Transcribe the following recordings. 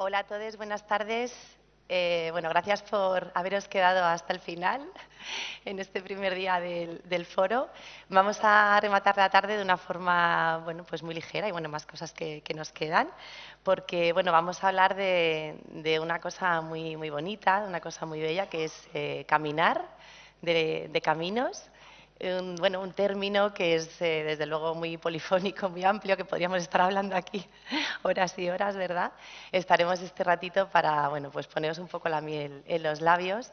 Hola a todos, buenas tardes. Bueno, gracias por haberos quedado hasta el final en este primer día del foro. Vamos a rematar la tarde de una forma, bueno, pues muy ligera y, bueno, más cosas que nos quedan, porque, bueno, vamos a hablar de una cosa muy, muy bonita, de una cosa muy bella, que es caminar, de caminos. Bueno, un término que es, desde luego, muy polifónico, muy amplio, que podríamos estar hablando aquí horas y horas, ¿verdad? Estaremos este ratito para, bueno, pues poneros un poco la miel en los labios.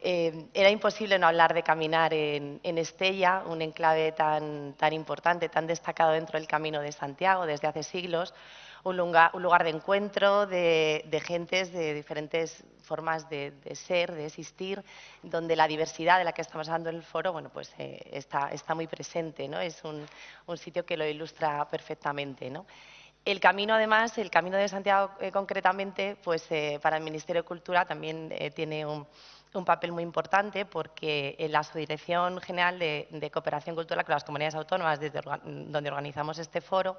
Era imposible no hablar de caminar en Estella, un enclave tan importante, tan destacado dentro del Camino de Santiago desde hace siglos, un lugar de encuentro de gentes de diferentes formas de ser, de existir, donde la diversidad de la que estamos hablando en el foro, bueno, pues está muy presente, ¿no? Es un sitio que lo ilustra perfectamente, ¿no? El camino, además, el Camino de Santiago concretamente, pues para el Ministerio de Cultura también tiene un papel muy importante, porque en la Subdirección General de Cooperación Cultural con las Comunidades Autónomas, donde organizamos este foro,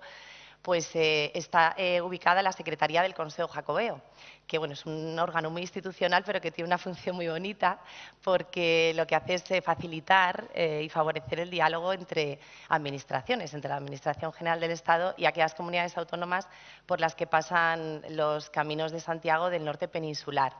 pues está ubicada en la Secretaría del Consejo Jacobeo, que, bueno, es un órgano muy institucional, pero que tiene una función muy bonita, porque lo que hace es facilitar y favorecer el diálogo entre administraciones, entre la Administración General del Estado y aquellas comunidades autónomas por las que pasan los caminos de Santiago del norte peninsular,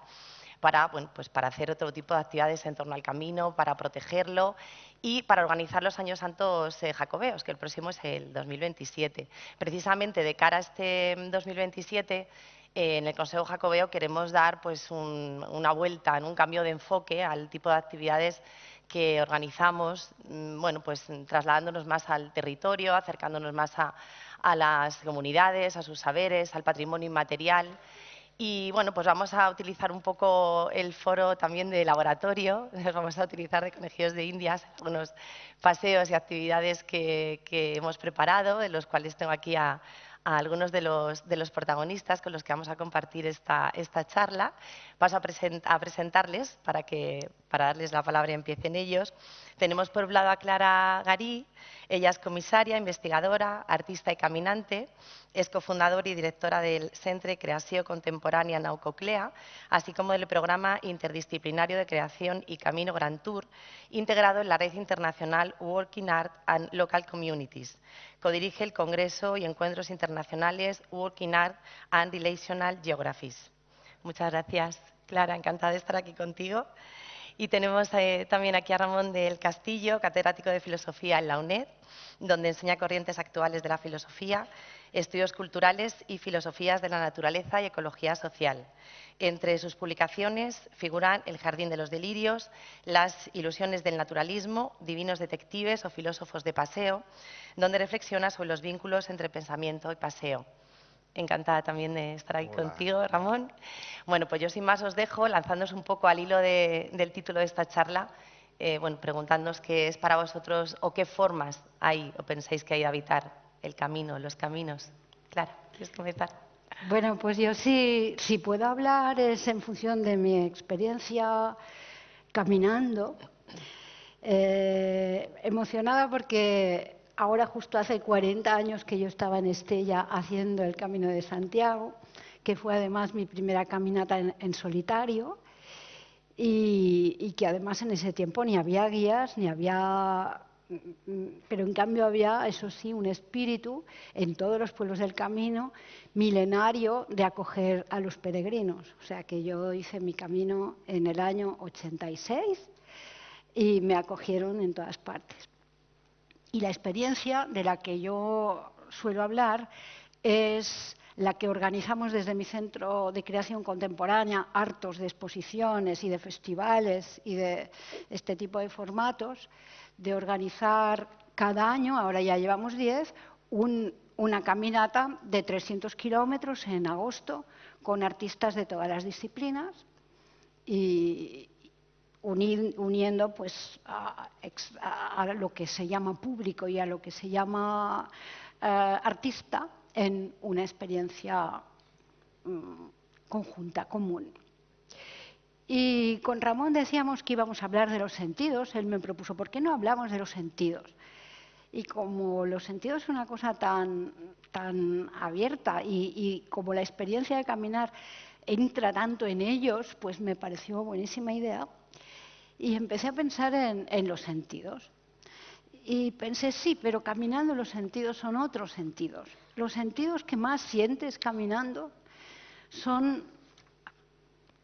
para, bueno, pues para hacer otro tipo de actividades en torno al camino, para protegerlo y para organizar los Años Santos Jacobeos, que el próximo es el 2027. Precisamente de cara a este 2027, en el Consejo Jacobeo queremos dar, pues, una vuelta, un cambio de enfoque al tipo de actividades que organizamos, bueno, pues trasladándonos más al territorio, acercándonos más a las comunidades, a sus saberes, al patrimonio inmaterial. Y, bueno, pues vamos a utilizar un poco el foro también de laboratorio, vamos a utilizar de conejillos de indias algunos paseos y actividades que hemos preparado, de los cuales tengo aquí a algunos de los protagonistas con los que vamos a compartir esta charla. Paso a presentarles para darles la palabra y empiecen ellos. Tenemos por un lado a Clara Garí. Ella es comisaria, investigadora, artista y caminante. Es cofundadora y directora del Centre Creació Contemporània Naucoclea, así como del programa interdisciplinario de creación y camino Grand Tour, integrado en la red internacional Working Art and Local Communities. Codirige el Congreso y Encuentros Internacionales Working Art and Relational Geographies. Muchas gracias, Clara, encantada de estar aquí contigo. Y tenemos también aquí a Ramón del Castillo, catedrático de Filosofía en la UNED, donde enseña corrientes actuales de la filosofía, estudios culturales y filosofías de la naturaleza y ecología social. Entre sus publicaciones figuran El jardín de los delirios, Las ilusiones del naturalismo, Divinos detectives o filósofos de paseo, donde reflexiona sobre los vínculos entre pensamiento y paseo. Encantada también de estar aquí Hola. contigo, Ramón. Bueno, pues yo sin más os dejo, lanzándoos un poco al hilo del título de esta charla, bueno, preguntándoos qué es para vosotros o qué formas hay o pensáis que hay de habitar el camino, los caminos. Claro, ¿quieres comenzar? Bueno, pues yo sí, si puedo hablar es en función de mi experiencia caminando. Emocionada porque ahora justo hace 40 años que yo estaba en Estella haciendo el Camino de Santiago, que fue además mi primera caminata en solitario, y que además en ese tiempo ni había guías, ni había... Pero en cambio había, eso sí, un espíritu en todos los pueblos del camino milenario de acoger a los peregrinos. O sea que yo hice mi camino en el año 86 y me acogieron en todas partes. Y la experiencia de la que yo suelo hablar es la que organizamos desde mi Centro de Creación Contemporánea, hartos de exposiciones y de festivales y de este tipo de formatos, de organizar cada año, ahora ya llevamos 10, una caminata de 300 kilómetros en agosto con artistas de todas las disciplinas y uniendo pues a lo que se llama público y a lo que se llama artista en una experiencia conjunta, común. Y con Ramón decíamos que íbamos a hablar de los sentidos. Él me propuso, ¿por qué no hablamos de los sentidos? Y como los sentidos es una cosa tan abierta y como la experiencia de caminar entra tanto en ellos, pues me pareció buenísima idea. Y empecé a pensar en los sentidos. Y pensé, sí, pero caminando los sentidos son otros sentidos. Los sentidos que más sientes caminando son,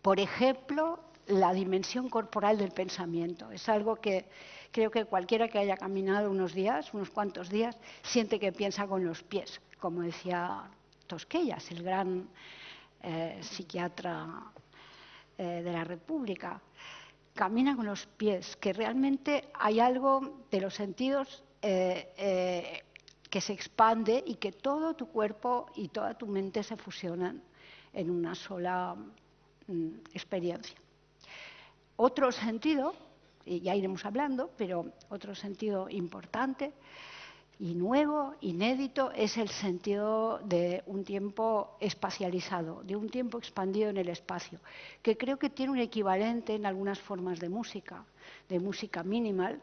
por ejemplo, la dimensión corporal del pensamiento. Es algo que creo que cualquiera que haya caminado unos días, unos cuantos días, siente que piensa con los pies, como decía Tosquellas, el gran psiquiatra de la República. Camina con los pies, que realmente hay algo de los sentidos que se expande y que todo tu cuerpo y toda tu mente se fusionan en una sola experiencia. Otro sentido, y ya iremos hablando, pero otro sentido importante y nuevo, inédito, es el sentido de un tiempo espacializado, de un tiempo expandido en el espacio, que creo que tiene un equivalente en algunas formas de música minimal,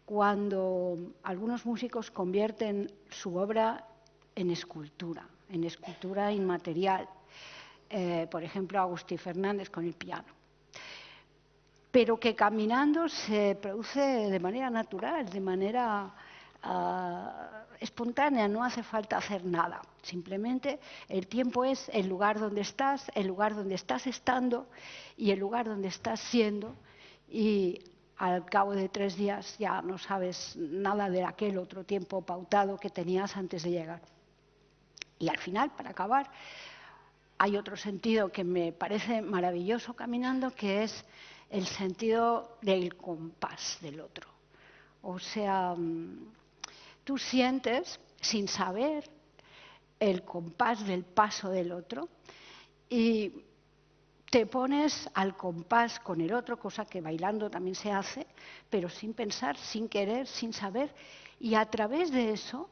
cuando algunos músicos convierten su obra en escultura inmaterial. Por ejemplo, Agustí Fernández con el piano. Pero que caminando se produce de manera natural, de manera espontánea, no hace falta hacer nada. Simplemente el tiempo es el lugar donde estás estando y el lugar donde estás siendo, y al cabo de 3 días ya no sabes nada de aquel otro tiempo pautado que tenías antes de llegar. Y al final, para acabar, hay otro sentido que me parece maravilloso caminando, que es el sentido del compás del otro. O sea, tú sientes, sin saber, el compás del paso del otro y te pones al compás con el otro, cosa que bailando también se hace, pero sin pensar, sin querer, sin saber, y a través de eso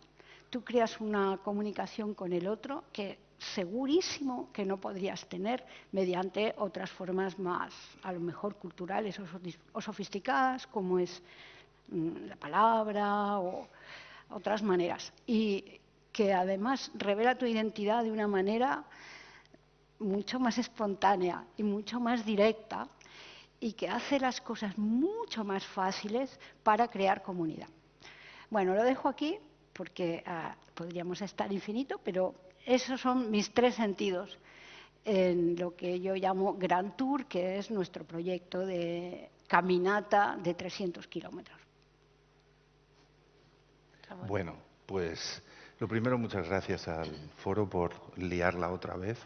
tú creas una comunicación con el otro que segurísimo que no podrías tener mediante otras formas más, a lo mejor culturales o sofisticadas, como es la palabra o otras maneras, y que además revela tu identidad de una manera mucho más espontánea y mucho más directa, y que hace las cosas mucho más fáciles para crear comunidad. Bueno, lo dejo aquí porque podríamos estar infinito, pero esos son mis 3 sentidos en lo que yo llamo Grand Tour, que es nuestro proyecto de caminata de 300 kilómetros. Bueno, pues lo primero, muchas gracias al foro por liarla otra vez.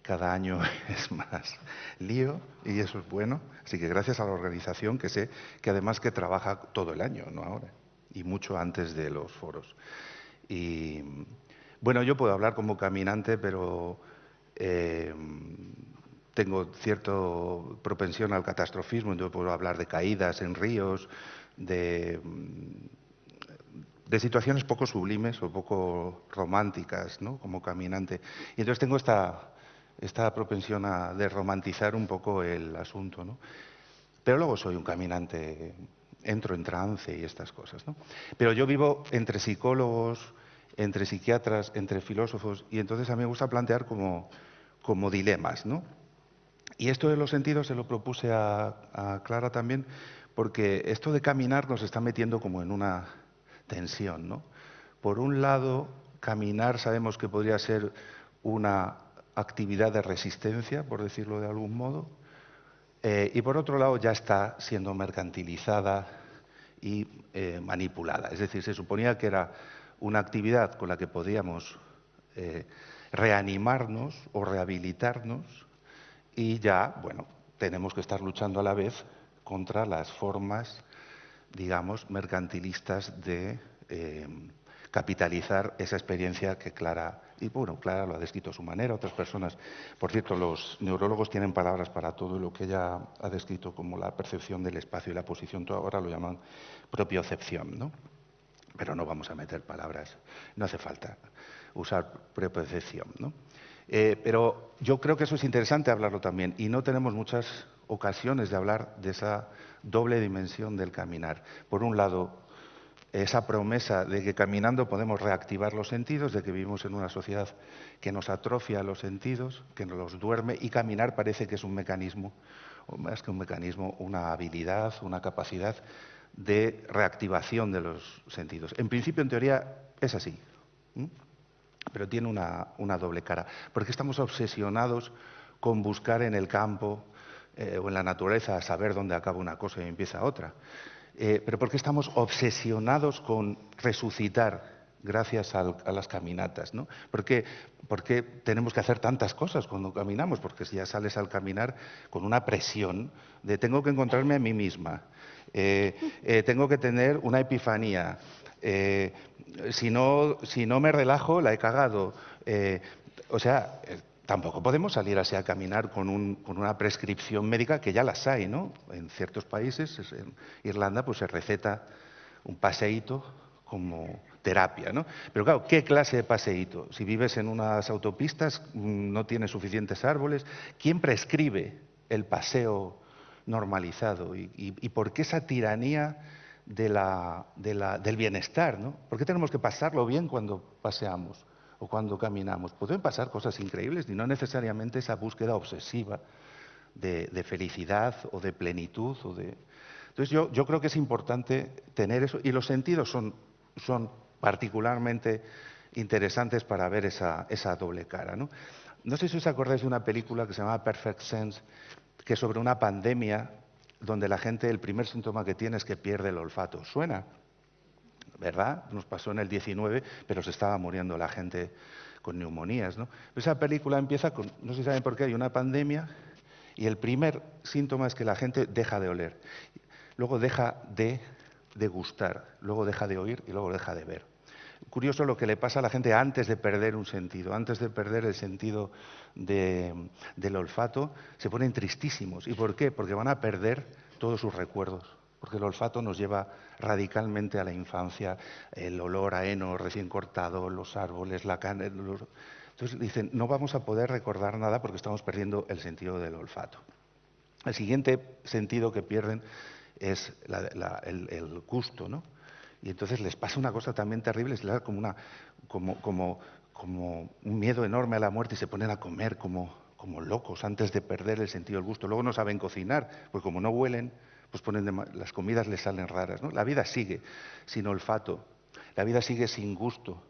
Cada año es más lío y eso es bueno. Así que gracias a la organización, que sé que además que trabaja todo el año, no ahora, y mucho antes de los foros. Y bueno, yo puedo hablar como caminante, pero tengo cierta propensión al catastrofismo, entonces puedo hablar de caídas en ríos, de situaciones poco sublimes o poco románticas, ¿no?, como caminante. Y entonces tengo esta propensión de romantizar un poco el asunto, ¿no? Pero luego soy un caminante, entro en trance y estas cosas, ¿no? Pero yo vivo entre psicólogos, entre psiquiatras, entre filósofos, y entonces a mí me gusta plantear como dilemas, ¿no? Y esto de los sentidos se lo propuse a Clara también, porque esto de caminar nos está metiendo como en una tensión, ¿no? Por un lado, caminar sabemos que podría ser una actividad de resistencia, por decirlo de algún modo, y por otro lado ya está siendo mercantilizada y manipulada. Es decir, se suponía que era una actividad con la que podíamos reanimarnos o rehabilitarnos, y ya, bueno, tenemos que estar luchando a la vez contra las formas, digamos, mercantilistas de capitalizar esa experiencia que Clara, y bueno, Clara lo ha descrito a su manera, otras personas. Por cierto, los neurólogos tienen palabras para todo lo que ella ha descrito como la percepción del espacio y la posición, ahora lo llaman propiocepción, ¿no? Pero no vamos a meter palabras, no hace falta usar propiocepción, ¿no? Pero yo creo que eso es interesante hablarlo también, y no tenemos muchas ocasiones de hablar de esa doble dimensión del caminar. Por un lado, esa promesa de que caminando podemos reactivar los sentidos, de que vivimos en una sociedad que nos atrofia los sentidos, que nos los duerme, y caminar parece que es un mecanismo, o más que un mecanismo, una habilidad, una capacidad de reactivación de los sentidos. En principio, en teoría, es así, pero tiene una doble cara, porque estamos obsesionados con buscar en el campo o en la naturaleza saber dónde acaba una cosa y empieza otra. Pero ¿por qué estamos obsesionados con resucitar gracias a las caminatas, ¿no? ¿Por qué tenemos que hacer tantas cosas cuando caminamos? Porque si ya sales al caminar con una presión de tengo que encontrarme a mí misma, tengo que tener una epifanía, si no me relajo la he cagado. Tampoco podemos salir así a caminar con una prescripción médica, que ya las hay, ¿no? En ciertos países, en Irlanda, pues se receta un paseíto como terapia, ¿no? Pero claro, ¿qué clase de paseíto? Si vives en unas autopistas, no tienes suficientes árboles, ¿quién prescribe el paseo normalizado? ¿Y por qué esa tiranía del bienestar, ¿no? ¿Por qué tenemos que pasarlo bien cuando paseamos o cuando caminamos? Pueden pasar cosas increíbles y no necesariamente esa búsqueda obsesiva de felicidad o de plenitud. Entonces yo creo que es importante tener eso, y los sentidos son particularmente interesantes para ver esa doble cara, ¿no? No sé si os acordáis de una película que se llama Perfect Sense, que es sobre una pandemia donde la gente, el primer síntoma que tiene es que pierde el olfato. ¿Suena? ¿Verdad? Nos pasó en el 19, pero se estaba muriendo la gente con neumonías, ¿no? Esa película empieza con, no sé si saben por qué, hay una pandemia y el primer síntoma es que la gente deja de oler, luego deja de degustar, luego deja de oír y luego deja de ver. Curioso lo que le pasa a la gente antes de perder un sentido, antes de perder el sentido del olfato, se ponen tristísimos. ¿Y por qué? Porque van a perder todos sus recuerdos. Porque el olfato nos lleva radicalmente a la infancia, el olor a heno recién cortado, los árboles, la carne. Entonces dicen, no vamos a poder recordar nada porque estamos perdiendo el sentido del olfato. El siguiente sentido que pierden es el gusto, ¿no? Y entonces les pasa una cosa también terrible, les da como un miedo enorme a la muerte y se ponen a comer como locos antes de perder el sentido del gusto. Luego no saben cocinar, pues como no huelen, pues las comidas les salen raras, ¿no? La vida sigue sin olfato, la vida sigue sin gusto,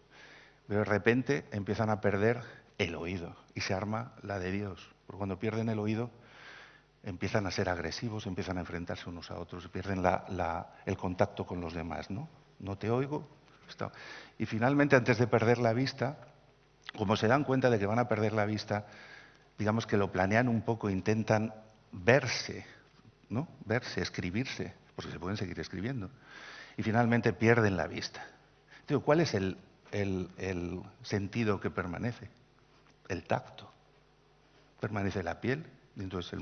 pero de repente empiezan a perder el oído y se arma la de Dios. Porque cuando pierden el oído empiezan a ser agresivos, empiezan a enfrentarse unos a otros, pierden el contacto con los demás, ¿no? No te oigo. Y finalmente, antes de perder la vista, como se dan cuenta de que van a perder la vista, digamos que lo planean un poco, intentan verse, ¿no? Verse, escribirse, porque se pueden seguir escribiendo. Y finalmente pierden la vista. Entonces, ¿cuál es el sentido que permanece? El tacto. Permanece la piel. Entonces,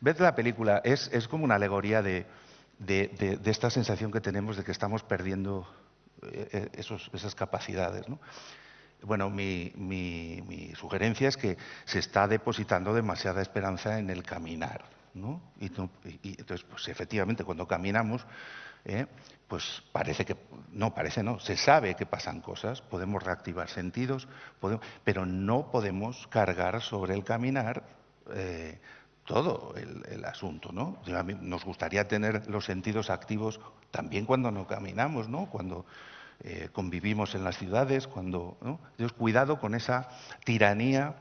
ved la película, es como una alegoría de esta sensación que tenemos de que estamos perdiendo esas capacidades, ¿no? Bueno, mi sugerencia es que se está depositando demasiada esperanza en el caminar, ¿no? Y entonces, pues efectivamente, cuando caminamos, pues se sabe que pasan cosas, podemos reactivar sentidos, pero no podemos cargar sobre el caminar todo el asunto, ¿no? A mí nos gustaría tener los sentidos activos también cuando no caminamos, ¿no? Cuando convivimos en las ciudades, ¿no? Entonces, cuidado con esa tiranía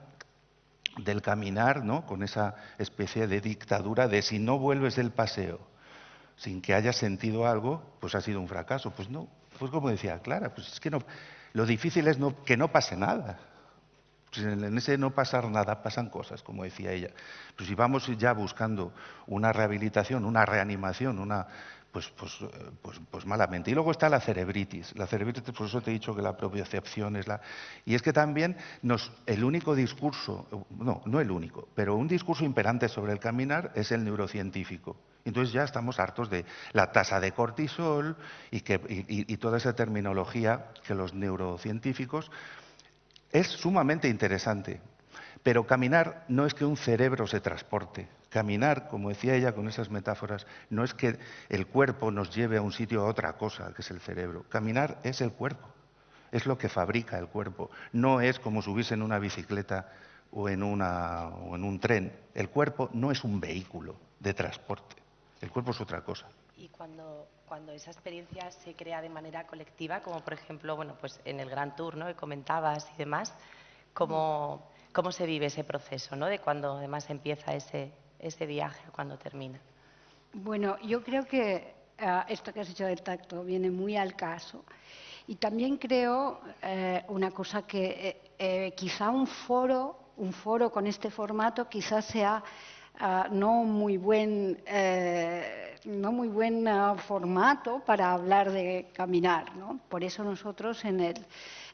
del caminar, ¿no? Con esa especie de dictadura de si no vuelves del paseo sin que hayas sentido algo, pues ha sido un fracaso. Pues no, pues como decía Clara, pues es que no, lo difícil es que no pase nada. Pues en ese no pasar nada pasan cosas, como decía ella. Pues si vamos ya buscando una rehabilitación, una reanimación, pues malamente. Y luego está la cerebritis. La cerebritis, por eso te he dicho que la propiocepción es Y es que también el único discurso, no el único, pero un discurso imperante sobre el caminar es el neurocientífico. Entonces ya estamos hartos de la tasa de cortisol y toda esa terminología que los neurocientíficos. Es sumamente interesante, pero caminar no es que un cerebro se transporte. Caminar, como decía ella con esas metáforas, no es que el cuerpo nos lleve a un sitio a otra cosa, que es el cerebro. Caminar es el cuerpo, es lo que fabrica el cuerpo. No es como subirse en una bicicleta o en un tren. El cuerpo no es un vehículo de transporte. El cuerpo es otra cosa. Y cuando esa experiencia se crea de manera colectiva, como por ejemplo, bueno, pues en el Grand Tour, ¿no?, que comentabas y demás, ¿cómo se vive ese proceso, ¿no?, de cuando además empieza ese viaje a cuando termina? Bueno, yo creo que esto que has dicho del tacto viene muy al caso. Y también creo una cosa que quizá un foro con este formato quizás sea no muy buen formato para hablar de caminar, ¿no? Por eso nosotros en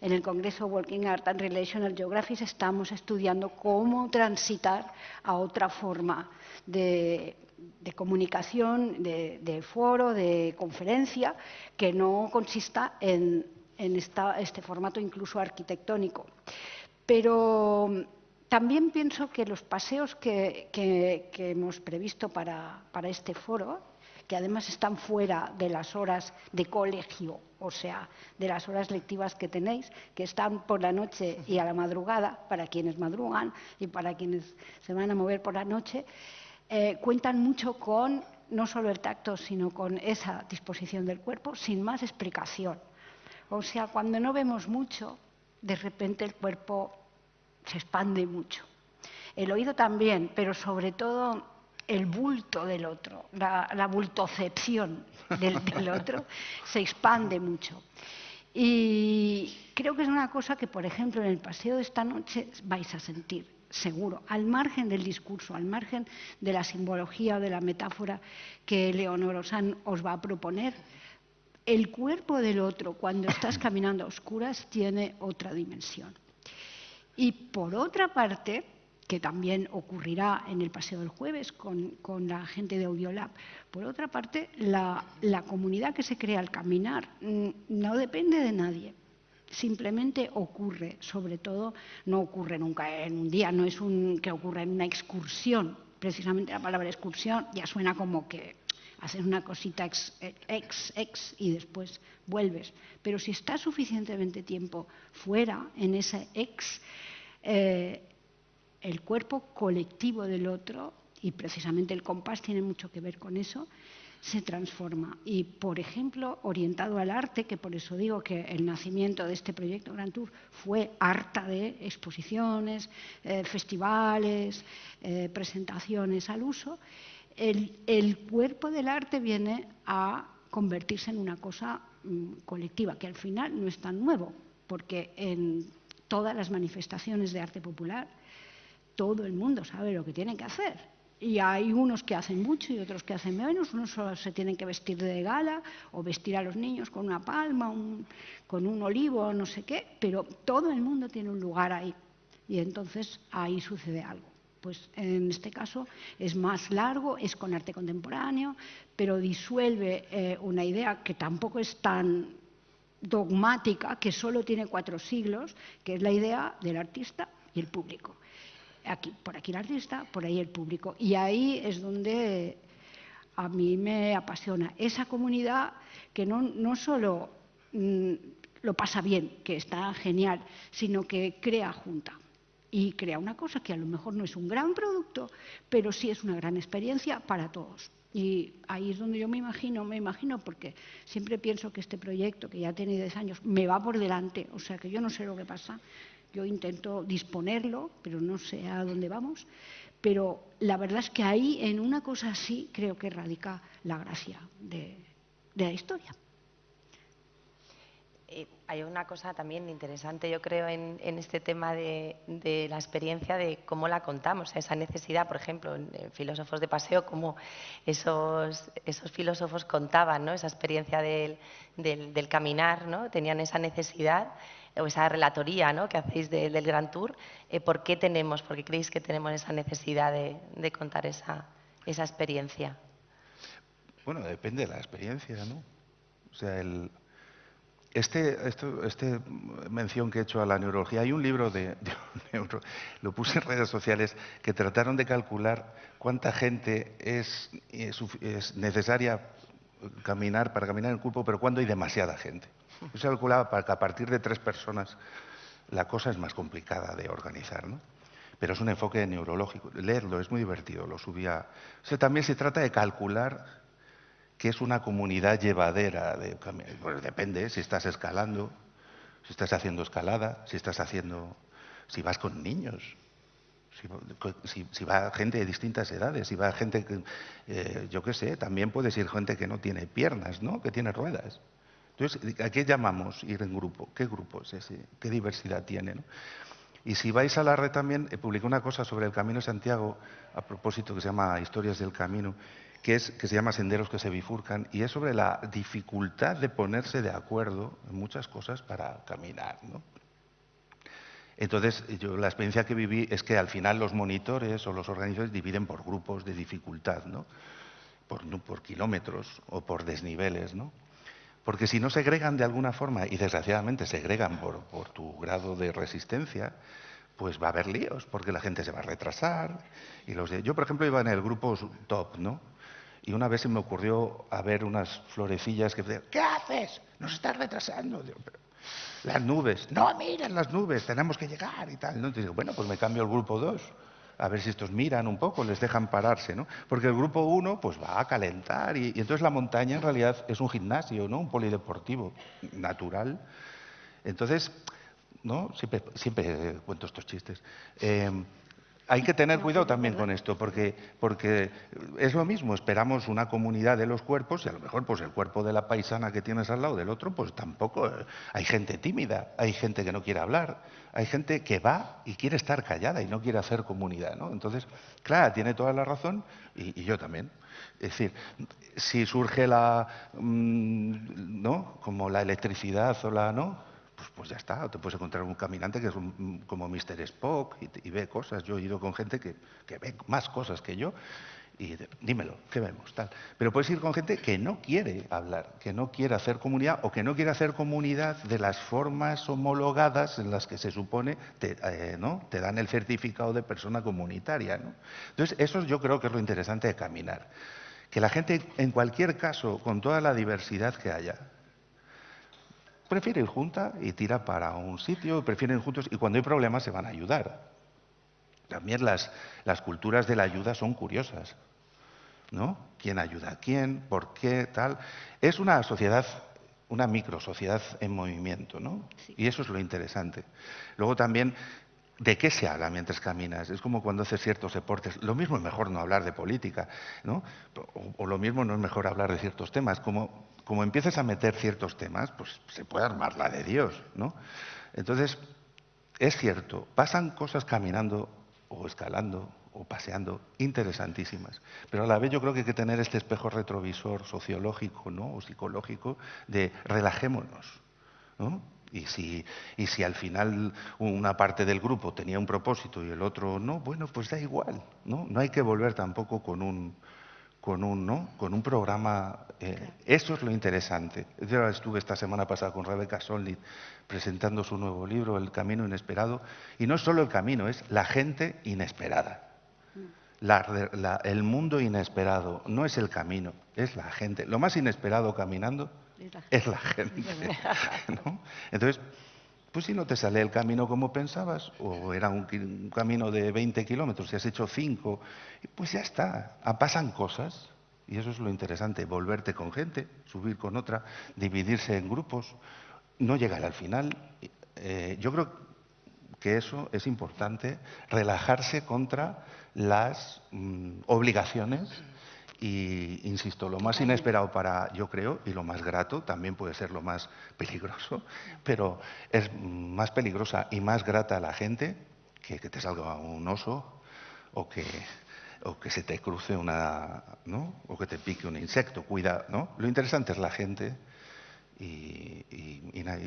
el Congreso Walking Art and Relational Geography estamos estudiando cómo transitar a otra forma de comunicación, de foro, de conferencia, que no consista en este formato incluso arquitectónico. Pero también pienso que los paseos que hemos previsto para este foro, que además están fuera de las horas de colegio, o sea, de las horas lectivas que tenéis, que están por la noche y a la madrugada, para quienes madrugan y para quienes se van a mover por la noche, cuentan mucho con no solo el tacto, sino con esa disposición del cuerpo, sin más explicación. O sea, cuando no vemos mucho, de repente el cuerpo se expande mucho. El oído también, pero sobre todo el bulto del otro, la bultocepción del otro, se expande mucho. Y creo que es una cosa que, por ejemplo, en el paseo de esta noche vais a sentir, seguro, al margen del discurso, al margen de la simbología o de la metáfora que Leonor Osán os va a proponer. El cuerpo del otro, cuando estás caminando a oscuras, tiene otra dimensión. Y por otra parte, que también ocurrirá en el paseo del jueves con la gente de Audiolab, por otra parte, la comunidad que se crea al caminar no depende de nadie. Simplemente ocurre, sobre todo, no ocurre nunca en un día, no es que ocurra en una excursión. Precisamente la palabra excursión ya suena como que haces una cosita ex y después vuelves. Pero si estás suficientemente tiempo fuera, en ese ex, el cuerpo colectivo del otro, y precisamente el compás tiene mucho que ver con eso, se transforma. Y, por ejemplo, orientado al arte, que por eso digo que el nacimiento de este proyecto Grand Tour fue harta de exposiciones, festivales, presentaciones al uso, el cuerpo del arte viene a convertirse en una cosa colectiva, que al final no es tan nuevo, porque en todas las manifestaciones de arte popular todo el mundo sabe lo que tiene que hacer. Y hay unos que hacen mucho y otros que hacen menos. Unos solo se tienen que vestir de gala o vestir a los niños con una palma, con un olivo, no sé qué, pero todo el mundo tiene un lugar ahí. Y entonces ahí sucede algo. Pues en este caso es más largo, es con arte contemporáneo, pero disuelve una idea que tampoco es tan dogmática, que solo tiene 4 siglos, que es la idea del artista y el público. Por aquí el artista, por ahí el público. Y ahí es donde a mí me apasiona. Esa comunidad que no solo lo pasa bien, que está genial, sino que crea junta. Y crea una cosa que a lo mejor no es un gran producto, pero sí es una gran experiencia para todos. Y ahí es donde yo me imagino, porque siempre pienso que este proyecto, que ya tiene 10 años, me va por delante. O sea, que yo no sé lo que pasa. Yo intento disponerlo, pero no sé a dónde vamos. Pero la verdad es que ahí, en una cosa así, creo que radica la gracia de la historia. Hay una cosa también interesante, yo creo, en este tema de la experiencia, de cómo la contamos, esa necesidad, por ejemplo, en Filósofos de Paseo, cómo esos filósofos contaban, ¿no?, esa experiencia del caminar, ¿no?, tenían esa necesidad, o esa relatoría, ¿no?, que hacéis del Grand Tour. ¿Por qué creéis que tenemos esa necesidad de contar esa experiencia? Bueno, depende de la experiencia, ¿no? O sea, mención que he hecho a la neurología. Hay un libro de lo puse en redes sociales, que trataron de calcular cuánta gente es necesaria para caminar en el cuerpo, pero cuando hay demasiada gente. Se calculaba para que a partir de 3 personas la cosa es más complicada de organizar, ¿no? Pero es un enfoque neurológico. Leerlo es muy divertido, lo subía. O sea, también se trata de calcular qué es una comunidad llevadera. Pues depende, si estás escalando, si estás haciendo escalada, si vas con niños, si va gente de distintas edades, si va gente que, yo qué sé, también puedes ir gente que no tiene piernas, ¿no? Que tiene ruedas. Entonces, ¿a qué llamamos ir en grupo? ¿Qué grupo es ese? ¿Qué diversidad tiene, ¿no? Y si vais a la red también, publiqué una cosa sobre el Camino de Santiago, a propósito, que se llama Historias del Camino, que se llama Senderos que se bifurcan, y es sobre la dificultad de ponerse de acuerdo en muchas cosas para caminar, ¿no? Entonces, la experiencia que viví es que al final los monitores o los organizadores dividen por grupos de dificultad, ¿no? Por kilómetros o por desniveles, ¿no? Porque si no segregan de alguna forma, y desgraciadamente segregan por tu grado de resistencia, pues va a haber líos, porque la gente se va a retrasar. Yo, por ejemplo, iba en el grupo top, ¿no? Y una vez se me ocurrió a ver unas florecillas que decían, ¿qué haces? Nos estás retrasando. Digo, las nubes. No, miren las nubes, tenemos que llegar y tal, ¿no? Entonces digo, bueno, pues me cambio al grupo 2. A ver si estos miran un poco, les dejan pararse, ¿no? Porque el grupo 1 pues va a calentar y entonces la montaña en realidad es un gimnasio, ¿no? Un polideportivo natural. Entonces, ¿no? Siempre cuento estos chistes. Hay que tener cuidado también con esto, porque es lo mismo, esperamos una comunidad de los cuerpos y a lo mejor pues el cuerpo de la paisana que tienes al lado del otro, pues tampoco. Hay gente tímida, hay gente que no quiere hablar, hay gente que va y quiere estar callada y no quiere hacer comunidad, ¿no? Entonces, Clara tiene toda la razón y yo también. Es decir, si surge ¿no? Como la electricidad o ¿no? Pues ya está, o te puedes encontrar un caminante que es como Mr. Spock y ve cosas. Yo he ido con gente que ve más cosas que yo y dímelo, ¿qué vemos? Tal. Pero puedes ir con gente que no quiere hablar, que no quiere hacer comunidad o que no quiere hacer comunidad de las formas homologadas en las que se supone ¿no? Te dan el certificado de persona comunitaria, ¿no? Entonces, eso yo creo que es lo interesante de caminar. Que la gente, en cualquier caso, con toda la diversidad que haya, prefiere ir junta y tira para un sitio, prefieren ir juntos y cuando hay problemas se van a ayudar. También las culturas de la ayuda son curiosas, ¿no? ¿Quién ayuda a quién? ¿Por qué? Tal. Es una sociedad, una microsociedad en movimiento, ¿no? Sí. Y eso es lo interesante. Luego también, ¿de qué se habla mientras caminas? Es como cuando haces ciertos deportes. Lo mismo es mejor no hablar de política, ¿no? O lo mismo no es mejor hablar de ciertos temas. Como empieces a meter ciertos temas, pues se puede armar la de Dios, ¿no? Entonces, es cierto, pasan cosas caminando o escalando o paseando interesantísimas, pero a la vez yo creo que hay que tener este espejo retrovisor sociológico, ¿no? O psicológico de relajémonos, ¿no? Y si al final una parte del grupo tenía un propósito y el otro no, bueno, pues da igual, ¿no? No hay que volver tampoco con un programa. Eso es lo interesante. Yo estuve esta semana pasada con Rebecca Solnit presentando su nuevo libro, El Camino Inesperado, y no es solo el camino, es la gente inesperada. El mundo inesperado no es el camino, es la gente. Lo más inesperado caminando es la gente, ¿no? Entonces, pues si no te sale el camino como pensabas, o era un camino de 20 kilómetros y has hecho 5, pues ya está, pasan cosas. Y eso es lo interesante, volverte con gente, subir con otra, dividirse en grupos, no llegar al final. Yo creo que eso es importante, relajarse contra las obligaciones. Y, insisto, lo más inesperado yo creo, y lo más grato, también puede ser lo más peligroso, pero es más peligrosa y más grata a la gente que te salga un oso o que se te cruce ¿no? O que te pique un insecto. Cuida, ¿no? Lo interesante es la gente y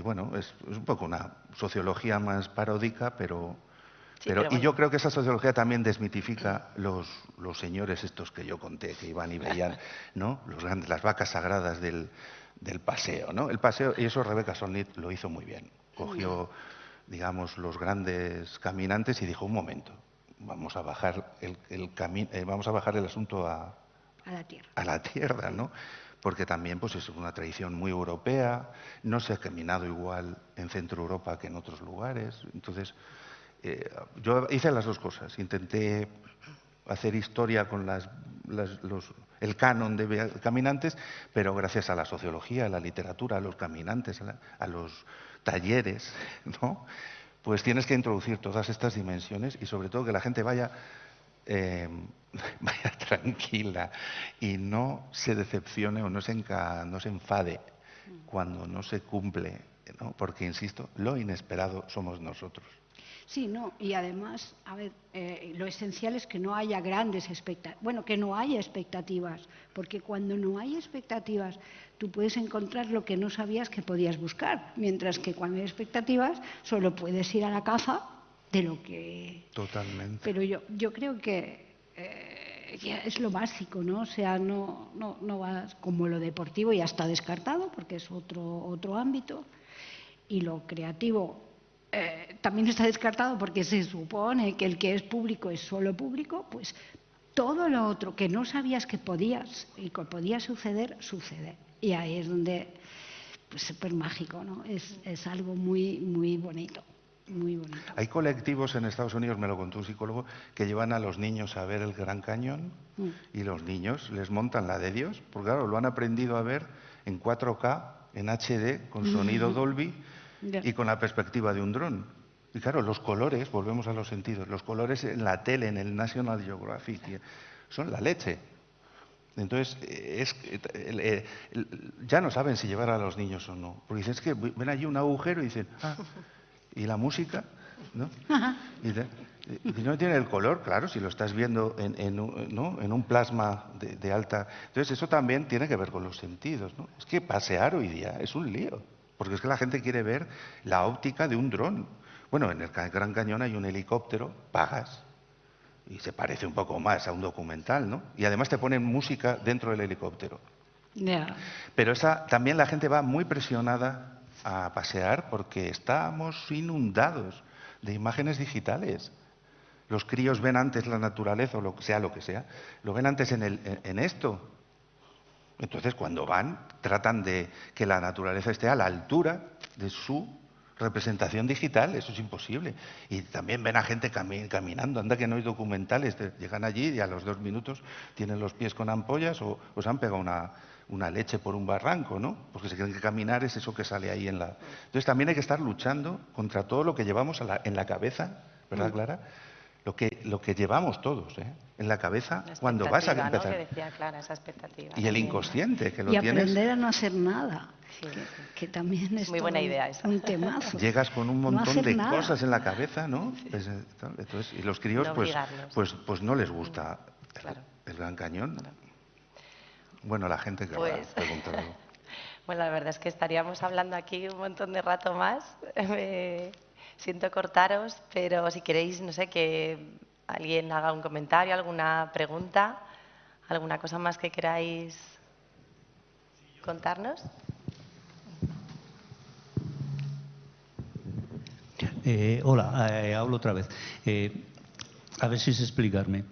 bueno, es un poco una sociología más paródica, pero bueno. Y yo creo que esa sociología también desmitifica los señores estos que yo conté, que iban y veían, ¿no? Las vacas sagradas del paseo, ¿no? El paseo, y eso Rebecca Solnit lo hizo muy bien. Cogió digamos, los grandes caminantes y dijo, un momento, vamos a bajar vamos a bajar el asunto A la tierra. a la tierra, ¿no? Porque también pues, es una tradición muy europea, no se ha caminado igual en Centro Europa que en otros lugares. Entonces, yo hice las dos cosas. Intenté hacer historia con el canon de caminantes, pero gracias a la sociología, a la literatura, a los caminantes, a los talleres, ¿no? Pues tienes que introducir todas estas dimensiones y sobre todo que la gente vaya vaya tranquila y no se decepcione o no se enfade cuando no se cumple, ¿no? Porque, insisto, lo inesperado somos nosotros. Sí, no, y además, a ver, lo esencial es que no haya grandes expectativas, bueno, que no haya expectativas, porque cuando no hay expectativas, tú puedes encontrar lo que no sabías que podías buscar, mientras que cuando hay expectativas, solo puedes ir a la caza de lo que... Totalmente. Pero yo creo que ya es lo básico, ¿no? O sea, no vas como lo deportivo ya está descartado, porque es otro ámbito, y lo creativo también está descartado porque se supone que el que es público es solo público, pues todo lo otro que no sabías que podías y que podía suceder, sucede. Y ahí es donde, pues súper mágico, ¿no? Es algo muy, muy bonito. Muy bonito. Hay colectivos en Estados Unidos, me lo contó un psicólogo, que llevan a los niños a ver el Gran Cañón y los niños les montan la de Dios, porque claro, lo han aprendido a ver en 4K, en HD, con sonido Dolby y con la perspectiva de un dron. Y claro, los colores, volvemos a los sentidos, los colores en la tele, en el National Geographic, son la leche. Entonces, ya no saben si llevar a los niños o no, porque dicen, es que ven allí un agujero y dicen, ¿y la música? ¿No? Y no tiene el color, claro, si lo estás viendo en un plasma de alta... Entonces, eso también tiene que ver con los sentidos, ¿no? Es que pasear hoy día es un lío, porque es que la gente quiere ver la óptica de un dron. Bueno, en el Gran Cañón hay un helicóptero, pagas, y se parece un poco más a un documental, ¿no? Y además te ponen música dentro del helicóptero. Pero también la gente va muy presionada a pasear porque estamos inundados de imágenes digitales. Los críos ven antes la naturaleza o lo que sea, lo ven antes en esto. Entonces, cuando van, tratan de que la naturaleza esté a la altura de su representación digital. Eso es imposible. Y también ven a gente caminando. Anda que no hay documentales. Llegan allí y a los 2 minutos tienen los pies con ampollas o se han pegado una leche por un barranco, ¿no? Porque se creen que caminar es eso que sale ahí en la... Entonces también hay que estar luchando contra todo lo que llevamos en la cabeza, ¿verdad, Clara? Lo que llevamos todos, en la cabeza cuando vas a empezar. ¿No? Que decía Clara, esa expectativa. Y el inconsciente, que lo y tienes... aprender a no hacer nada, Sí. que también es muy buena idea esa. un temazo. Llegas con un montón de nada. cosas en la cabeza, ¿no? Sí. Entonces, y los críos, No pues no les gusta claro. el Gran Cañón. Claro. Bueno, la gente que va a preguntar algo. Bueno, la verdad es que estaríamos hablando aquí un montón de rato más. Siento cortaros, pero si queréis, no sé, que alguien haga un comentario, alguna pregunta, alguna cosa más que queráis contarnos. Hola, hablo otra vez. A ver si sé explicarme.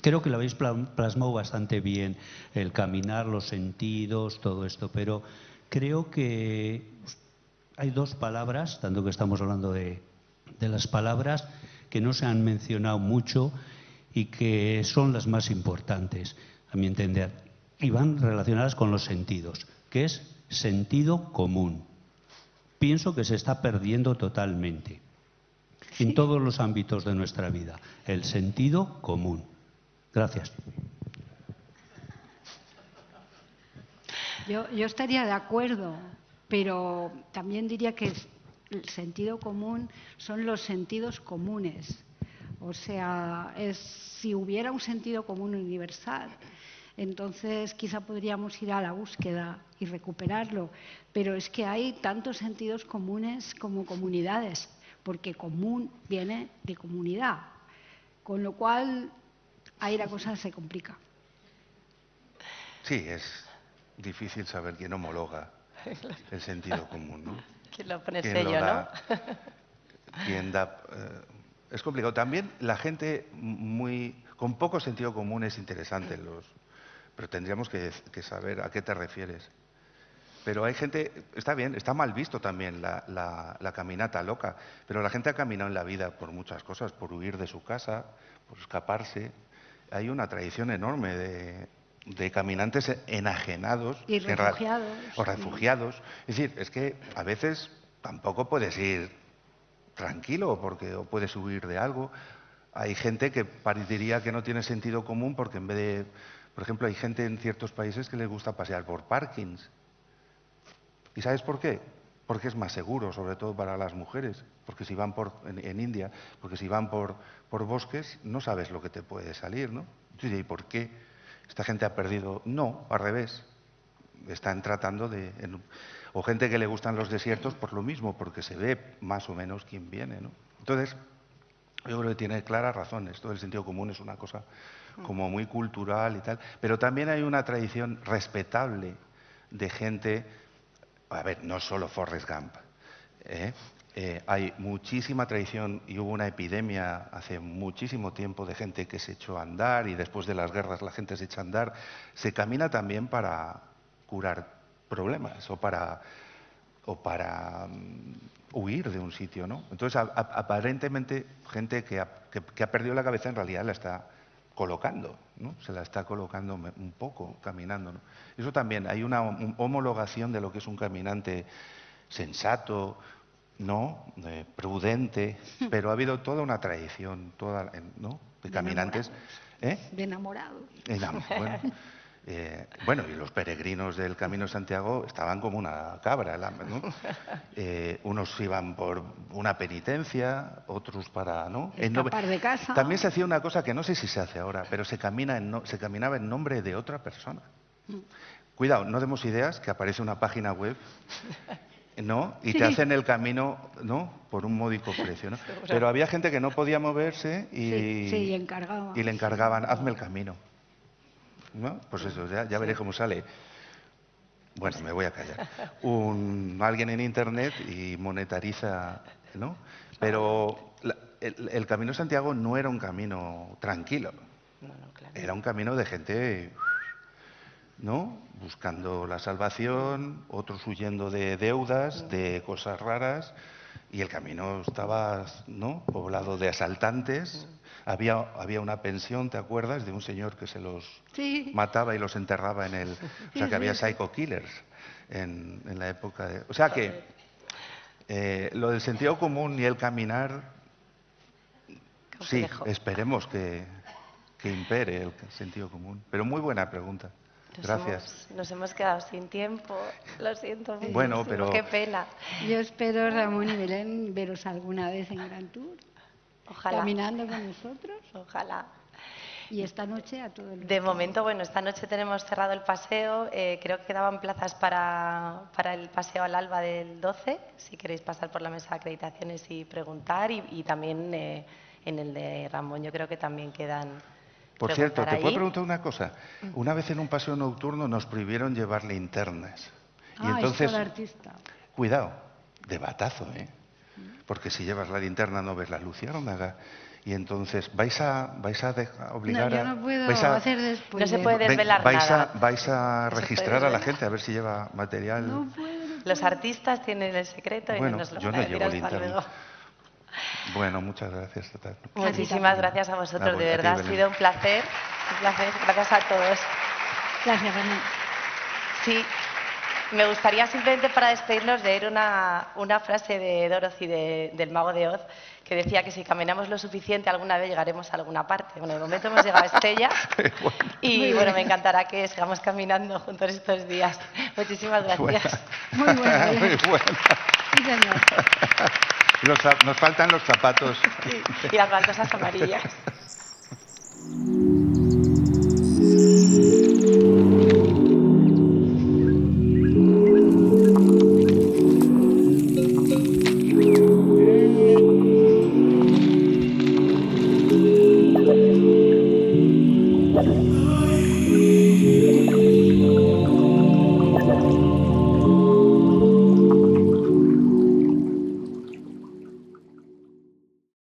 Creo que lo habéis plasmado bastante bien, el caminar, los sentidos, todo esto, pero creo que hay 2 palabras, tanto que estamos hablando de las palabras, que no se han mencionado mucho y que son las más importantes, a mi entender, y van relacionadas con los sentidos, que es sentido común. Pienso que se está perdiendo totalmente en todos los ámbitos de nuestra vida, el sentido común. Gracias. Yo estaría de acuerdo, pero también diría que el sentido común son los sentidos comunes. O sea, si hubiera un sentido común universal, entonces quizá podríamos ir a la búsqueda y recuperarlo. Pero es que hay tantos sentidos comunes como comunidades, porque común viene de comunidad. Con lo cual, ahí la cosa se complica. Sí, es difícil saber quién homologa el sentido común, ¿no? ¿Quién lo pone ¿Quién sello, lo da? quien da... es complicado. También la gente con poco sentido común es interesante, pero tendríamos que saber a qué te refieres. Pero hay gente, está bien, está mal visto también la caminata loca, pero la gente ha caminado en la vida por muchas cosas, por huir de su casa, por escaparse. Hay una tradición enorme de caminantes enajenados. Y refugiados. O refugiados. Es decir, es que a veces tampoco puedes ir tranquilo o puedes huir de algo. Hay gente que parecería que no tiene sentido común porque en vez de... Por ejemplo, hay gente en ciertos países que les gusta pasear por parkings. ¿Y sabes por qué? Porque es más seguro, sobre todo para las mujeres. Porque si van en India, porque si van por bosques, no sabes lo que te puede salir, ¿no? ¿Y por qué esta gente ha perdido? No, al revés. Están tratando o gente que le gustan los desiertos por lo mismo, porque se ve más o menos quién viene, ¿no? Entonces, yo creo que tiene claras razones. Todo el sentido común es una cosa como muy cultural y tal. Pero también hay una tradición respetable de gente... A ver, no solo Forrest Gump. Hay muchísima tradición y hubo una epidemia hace muchísimo tiempo de gente que se echó a andar y después de las guerras la gente se echa a andar. Se camina también para curar problemas o para huir de un sitio, ¿no? Entonces, aparentemente, gente que ha perdido la cabeza en realidad la está colocando, ¿no? Se la está colocando un poco, caminando, ¿no? Eso también, hay una homologación de lo que es un caminante sensato, ¿no? Prudente, pero ha habido toda una tradición, ¿no? De caminantes. De enamorados. Bueno, y los peregrinos del Camino de Santiago estaban como una cabra, ¿no? Unos iban por una penitencia, otros para, ¿no? Escapar de casa. También se hacía una cosa que no sé si se hace ahora, pero se caminaba en nombre de otra persona. Cuidado, no demos ideas, que aparece una página web, ¿no? Y te hacen el camino, ¿no? Por un módico precio, ¿no? Pero había gente que no podía moverse y le encargaban, hazme el camino. ¿No? Pues eso, ya veré cómo sale. Bueno, me voy a callar. Alguien en Internet y monetariza, ¿no? Pero el Camino de Santiago no era un camino tranquilo. No, claro. Era un camino de gente, ¿no? Buscando la salvación, otros huyendo de deudas, de cosas raras. Y el camino estaba, ¿no? Poblado de asaltantes. Había una pensión, ¿te acuerdas? De un señor que se los mataba y los enterraba en el... O sea, que había psycho killers en la época de... O sea que lo del sentido común y el caminar, complejo. Sí, esperemos que impere el sentido común. Pero muy buena pregunta. Gracias. Nos hemos quedado sin tiempo, lo siento muchísimo, bueno, pero... qué pena. Yo espero, Ramón y Belén, veros alguna vez en Gran Tour. Ojalá. Caminando con nosotros. Ojalá. Y esta noche a todo el... De momento, bueno, esta noche tenemos cerrado el paseo. Creo que quedaban plazas para el paseo al alba del 12, si queréis pasar por la mesa de acreditaciones y preguntar. Y también en el de Ramón, yo creo que también quedan... Por cierto, ¿te puedo preguntar una cosa? Una vez en un paseo nocturno nos prohibieron llevar linternas. Y entonces, es el artista. Cuidado, de batazo, ¿eh? Porque si llevas la linterna no ves la luciérnaga. Y entonces, ¿vais a obligar no, yo no puedo hacer después. No se puede desvelar nada. ¿Vais a registrar a la gente a ver si lleva material? No puedo. Los artistas tienen el secreto y no nos lo van a decir hasta luego. Bueno, muchas gracias. Muchísimas gracias a vosotros, de verdad. Ha sido un placer. Gracias a todos. Gracias, Ramón. Sí, me gustaría simplemente para despedirnos leer una frase de Dorothy del Mago de Oz, que decía que si caminamos lo suficiente alguna vez llegaremos a alguna parte. Bueno, de momento hemos llegado a Estella y bueno, me encantará que sigamos caminando juntos estos días. Muchísimas gracias. Muy buena. Muy buena. Sí, señor. Nos faltan los zapatos. Sí, y las baldosas amarillas. Ay.